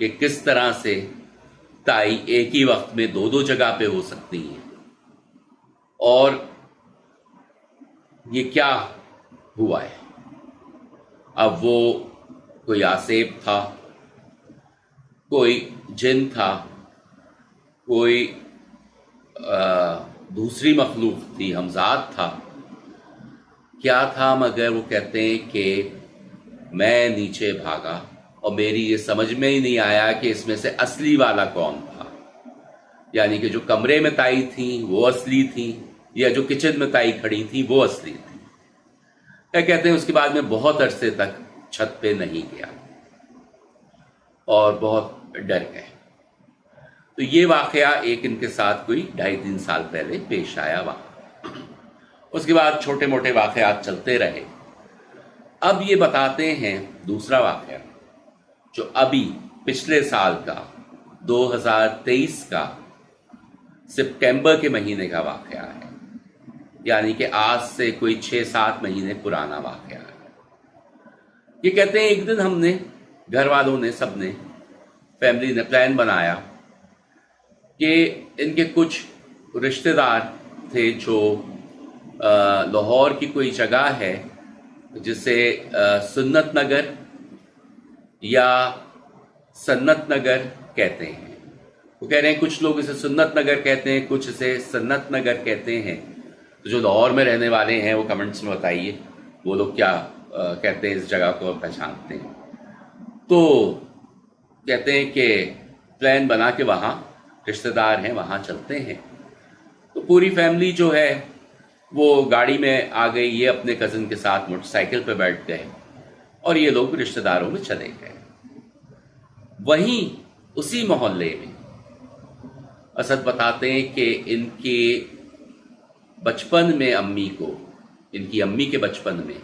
کہ کس طرح سے تائی ایک ہی وقت میں دو جگہ پہ ہو سکتی ہیں، اور یہ کیا ہوا ہے۔ اب وہ کوئی آسیب تھا، کوئی جن تھا، کوئی دوسری مخلوق تھی، ہمزاد تھا، کیا تھا، مگر وہ کہتے ہیں کہ میں نیچے بھاگا اور میری یہ سمجھ میں ہی نہیں آیا کہ اس میں سے اصلی والا کون تھا، یعنی کہ جو کمرے میں تائی تھیں وہ اصلی تھیں یا جو کچن میں تائی کھڑی تھیں وہ اصلی تھیں۔ کیا کہتے ہیں اس کے بعد میں بہت عرصے تک چھت پہ نہیں گیا اور بہت ڈر گئے۔ تو یہ واقعہ ایک ان کے ساتھ کوئی 2.5-3 سال پہلے پیش آیا وہاں۔ اس کے بعد چھوٹے موٹے واقعات چلتے رہے۔ اب یہ بتاتے ہیں دوسرا واقعہ جو ابھی پچھلے سال کا 2023 کا سپٹمبر کے مہینے کا واقعہ ہے، یعنی کہ آج سے کوئی 6-7 مہینے پرانا واقعہ ہے۔ یہ کہتے ہیں ایک دن ہم نے، گھر والوں نے، سب نے، فیملی نے پلان بنایا کہ ان کے کچھ رشتہ دار تھے جو لاہور کی کوئی جگہ ہے جسے سنت نگر یا سنت نگر کہتے ہیں۔ وہ کہہ رہے ہیں کچھ لوگ اسے سنت نگر کہتے ہیں، کچھ اسے سنت نگر کہتے ہیں۔ تو جو لاہور میں رہنے والے ہیں وہ کمنٹس میں بتائیے وہ لوگ کیا کہتے ہیں، اس جگہ کو پہچانتے ہیں۔ تو کہتے ہیں کہ پلان بنا کے وہاں رشتہ دار ہیں وہاں چلتے ہیں۔ تو پوری فیملی جو ہے وہ گاڑی میں آ گئی، یہ اپنے کزن کے ساتھ موٹر سائیکل پہ بیٹھ گئے اور یہ لوگ رشتہ داروں میں چلے گئے۔ وہیں اسی محلے میں اسد بتاتے ہیں کہ ان کے بچپن میں امی کو، ان کی امی کے بچپن میں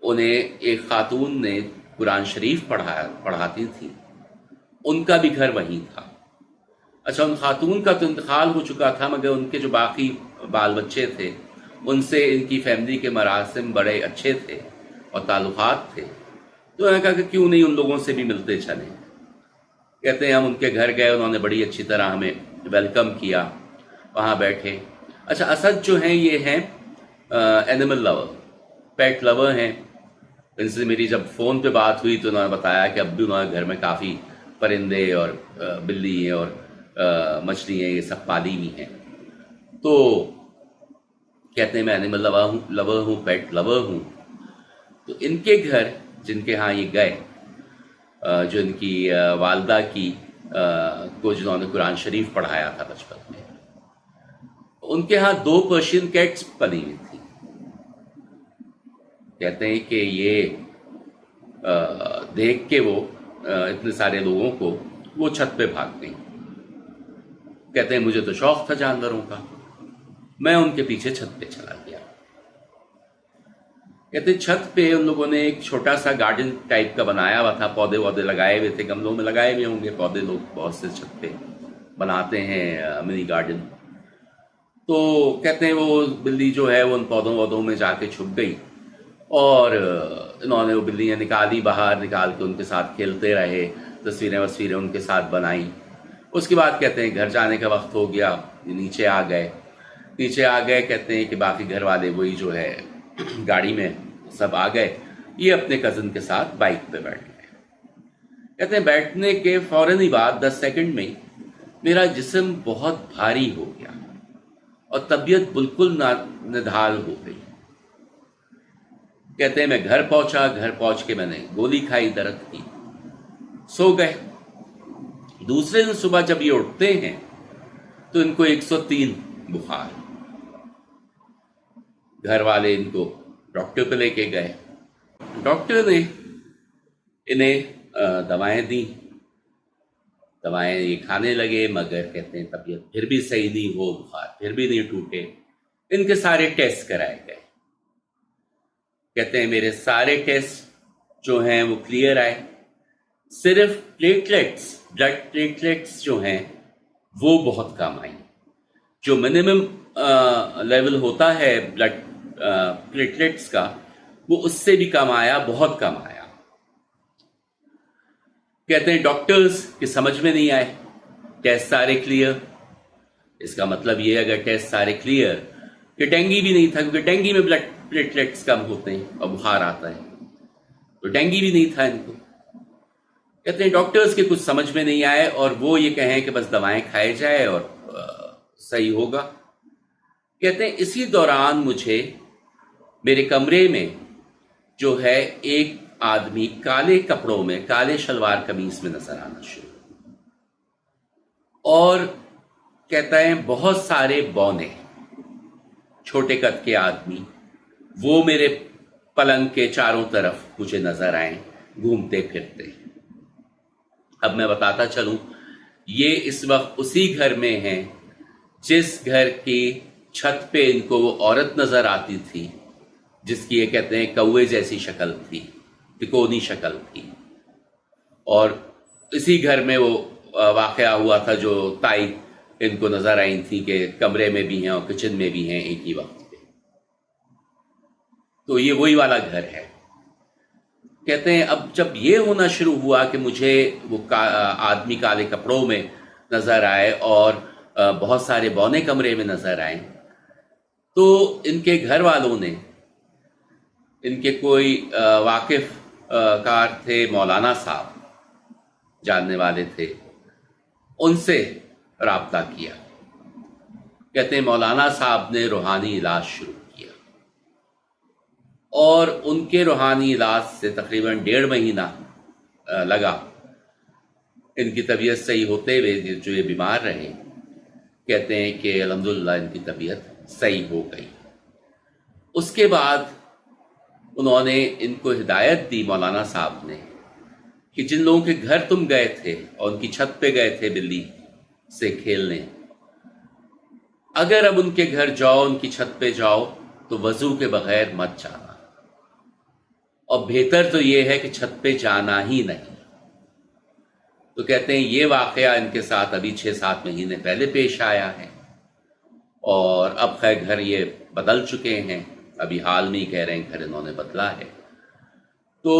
انہیں ایک خاتون نے قرآن شریف پڑھاتی تھی، ان کا بھی گھر وہیں تھا۔ اچھا، ان خاتون کا تو انتقال ہو چکا تھا، مگر ان کے جو باقی بال بچے تھے ان سے ان کی فیملی کے مراسم بڑے اچھے تھے اور تعلقات تھے۔ تو انہوں نے کہا کہ کیوں نہیں ان لوگوں سے بھی ملتے چلیں۔ کہتے ہیں ہم ان کے گھر گئے، انہوں نے بڑی اچھی طرح ہمیں ویلکم کیا، وہاں بیٹھے۔ اچھا، اسد جو ہیں یہ ہیں اینیمل لور، پیٹ لور ہیں۔ ان سے میری جب فون پہ بات ہوئی تو انہوں نے بتایا کہ اب بھی انہوں نے گھر میں کافی پرندے اور بلی ہیں اور مچھلی ہیں، یہ سب پالی ہوئی ہیں۔ تو کہتے ہیں میں اینیمل لور ہوں، پیٹ لور ہوں۔ تو ان کے گھر جن کے ہاں یہ گئے، جو ان کی والدہ کی کو جنہوں نے قرآن شریف پڑھایا تھا بچپن میں، ان کے ہاں 2 پرشین کیٹس پلی ہوئی تھی۔ کہتے ہیں کہ یہ دیکھ کے وہ اتنے سارے لوگوں کو وہ چھت پہ بھاگ گئی۔ کہتے ہیں مجھے تو شوق تھا جانوروں کا، میں ان کے پیچھے چھت پہ چلا گیا۔ کہتے ہیں چھت پہ ان لوگوں نے ایک چھوٹا سا گارڈن ٹائپ کا بنایا ہوا تھا، پودے وودے لگائے ہوئے تھے، گملوں میں لگائے ہوئے ہوں گے پودے، لوگ بہت سے چھت پہ بناتے ہیں منی گارڈن۔ تو کہتے ہیں وہ بلی جو ہے وہ ان پودوں وودوں میں جا کے چھپ گئی اور انہوں نے وہ بلیاں نکالی باہر، نکال کے ان کے ساتھ کھیلتے رہے، تصویریں ان کے ساتھ بنائیں۔ اس کے بعد کہتے ہیں گھر جانے کا وقت ہو گیا، نیچے آ گئے۔ کہتے ہیں کہ باقی گھر والے وہی جو ہے گاڑی میں سب آ گئے، یہ اپنے کزن کے ساتھ بائک پہ بیٹھ گئے۔ کہتے ہیں بیٹھنے کے فوراً ہی بعد 10 سیکنڈ میں میرا جسم بہت بھاری ہو گیا اور طبیعت بالکل نڈھال ہو گئی۔ کہتے ہیں میں گھر پہنچ کے میں نے گولی کھائی درد کی، سو گئے۔ دوسرے دن صبح جب یہ اٹھتے ہیں تو ان کو 103 بخار۔ گھر والے ان کو ڈاکٹر پہ لے کے گئے، ڈاکٹر نے انہیں دوائیں دیں، دوائیں یہ کھانے لگے، مگر کہتے ہیں طبیعت پھر بھی صحیح نہیں ہو، بخار پھر بھی نہیں ٹوٹے۔ ان کے سارے ٹیسٹ کرائے گئے۔ کہتے ہیں میرے سارے ٹیسٹ جو ہیں وہ کلیئر آئے، صرف پلیٹلیٹس، بلڈ پلیٹلیٹس جو ہیں وہ بہت کم آئی۔ جو منیمم لیول ہوتا ہے بلڈ پلیٹلیٹس کا وہ اس سے بھی کم آیا، بہت کم آیا۔ کہتے ہیں ڈاکٹرز کہ سمجھ میں نہیں آئے، ٹیسٹ سارے کلیئر۔ اس کا مطلب یہ اگر ٹیسٹ سارے کلیئر کہ ڈینگی بھی نہیں تھا، کیونکہ ڈینگی میں بلڈ پلیٹلیٹس کم ہوتے ہیں اور بخار آتا ہے، تو ڈینگی بھی نہیں تھا ان کو۔ کہتے ہیں ڈاکٹرز کے کچھ سمجھ میں نہیں آئے اور وہ یہ کہیں کہ بس دوائیں کھائے جائے اور صحیح ہوگا۔ کہتے ہیں اسی دوران مجھے میرے کمرے میں جو ہے ایک آدمی کالے کپڑوں میں، کالے شلوار قمیص میں نظر آنا شروع، اور کہتا ہے بہت سارے بونے چھوٹے قد کے آدمی وہ میرے پلنگ کے چاروں طرف مجھے نظر آئیں گھومتے پھرتے۔ اب میں بتاتا چلوں، یہ اس وقت اسی گھر میں ہیں جس گھر کی چھت پہ ان کو وہ عورت نظر آتی تھی جس کی یہ کہتے ہیں کوے جیسی شکل تھی، تکونی شکل تھی، اور اسی گھر میں وہ واقعہ ہوا تھا جو تائی ان کو نظر آئی تھی کہ کمرے میں بھی ہیں اور کچن میں بھی ہیں ایک ہی وقت پہ۔ تو یہ وہی والا گھر ہے۔ کہتے ہیں اب جب یہ ہونا شروع ہوا کہ مجھے وہ آدمی کالے کپڑوں میں نظر آئے اور بہت سارے بونے کمرے میں نظر آئے، تو ان کے گھر والوں نے، ان کے کوئی واقف کار تھے، مولانا صاحب جاننے والے تھے، ان سے رابطہ کیا۔ کہتے ہیں مولانا صاحب نے روحانی علاج شروع کیا، اور ان کے روحانی علاج سے تقریباً 1.5 مہینہ لگا ان کی طبیعت صحیح ہوتے ہوئے۔ جو یہ بیمار رہے، کہتے ہیں کہ الحمدللہ ان کی طبیعت صحیح ہو گئی۔ اس کے بعد انہوں نے ان کو ہدایت دی، مولانا صاحب نے، کہ جن لوگوں کے گھر تم گئے تھے اور ان کی چھت پہ گئے تھے بلی سے کھیلنے، اگر اب ان کے گھر جاؤ، ان کی چھت پہ جاؤ، تو وضو کے بغیر مت جانا، اور بہتر تو یہ ہے کہ چھت پہ جانا ہی نہیں۔ تو کہتے ہیں یہ واقعہ ان کے ساتھ ابھی 6-7 مہینے پہلے پیش آیا ہے، اور اب خیر گھر یہ بدل چکے ہیں، ابھی حال میں ہی کہہ رہے ہیں گھر انہوں نے بدلا ہے۔ تو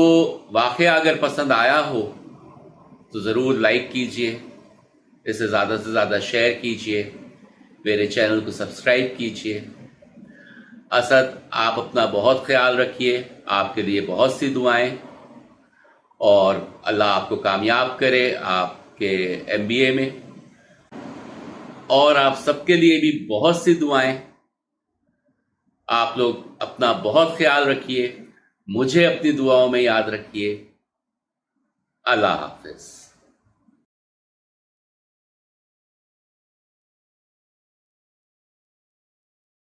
واقعہ اگر پسند آیا ہو تو ضرور لائک کیجئے، اسے زیادہ سے زیادہ شیئر کیجئے، میرے چینل کو سبسکرائب کیجئے۔ اسد، آپ اپنا بہت خیال رکھیے، آپ کے لیے بہت سی دعائیں، اور اللہ آپ کو کامیاب کرے آپ کے MBA میں، اور آپ سب کے لیے بھی بہت سی دعائیں۔ آپ لوگ اپنا بہت خیال رکھیے، مجھے اپنی دعاؤں میں یاد رکھیے۔ اللہ حافظ۔